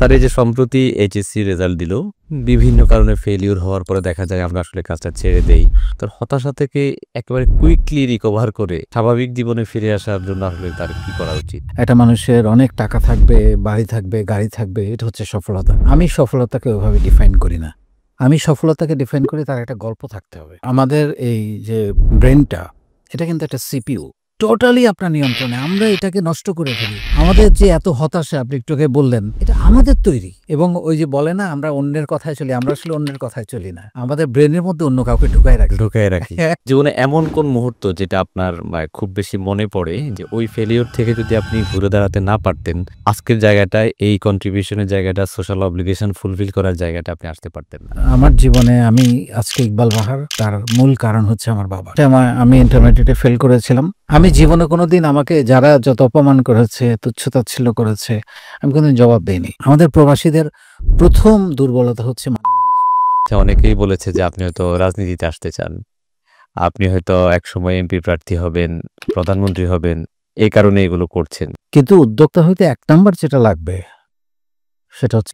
Sir এই যে সম্প্রতি এইচএসসি রেজাল্ট দিল, বিভিন্ন কারণে ফেলিউর হওয়ার পরে দেখা যায় আমরা আসলে কাজটা ছেড়ে দেই। তো হতাশা থেকে একেবারে কুইকলি রিকভার করে স্বাভাবিক জীবনে ফিরে আসার জন্য আসলে তার কি করা উচিত? একটা মানুষের অনেক টাকা থাকবে, বাড়ি থাকবে, গাড়ি থাকবে, এটা হচ্ছে সফলতা। আমি সফলতাকে ওইভাবে ডিফাইন করি না। আমি সফলতাকে ডিফাইন করি তার একটা গল্প থাকতে হবে। আমাদের এই যে ব্রেনটা, এটা কিন্তু একটা সিপিইউ, টোটালি আপনার নিয়ন্ত্রণে। আমরা এটাকে নষ্ট করে ফেলি। আমাদের যে এত হতাশা আপনি একটু আগে বললেন, এটা আমাদের তৈরি। এবং ওই যে বলে না, আমরা অন্যের কথায় চলি, আমরা আসলে অন্যের কথায় চলি না, আমাদের ব্রেনের মধ্যে অন্য কাউকে ঢুকায় রাখি। জীবনে এমন কোন মুহূর্ত যেটা আপনার খুব বেশি মনে পড়ে যে ওই ফেলিউর থেকে যদি আপনি ঘুরে দাঁড়াতে না পারতেন, আজকের জায়গাটায় এই কন্ট্রিবিউশনের জায়গাটা, সোশ্যাল অব্লিগেশন ফুলফিল করার জায়গাটা আপনি আসতে পারতেন না? আমার জীবনে আমি আজকে ইকবাল বাহার, তার মূল কারণ হচ্ছে আমার বাবা। আমি ইন্টারমিডিয়েটে ফেল করেছিলাম। আমি জীবনে কোনোদিন আমাকে যারা যত অপমান করেছে, তুচ্ছতাচ্ছিল্য করেছে, আমি কোনোদিন জবাব দেইনি। আমাদের প্রবাসীদের প্রথম দুর্বলতা হচ্ছে অনেকেই বলেছে যে আপনি হয়তো রাজনীতিতে আসতে চান, আপনি হয়তো একসময় এমপি প্রার্থী হবেন, প্রধানমন্ত্রী হবেন, এই কারণে এগুলো করছেন। কিন্তু উদ্যোক্তা হইতে 1 নাম্বার যেটা লাগবে সেটা হচ্ছে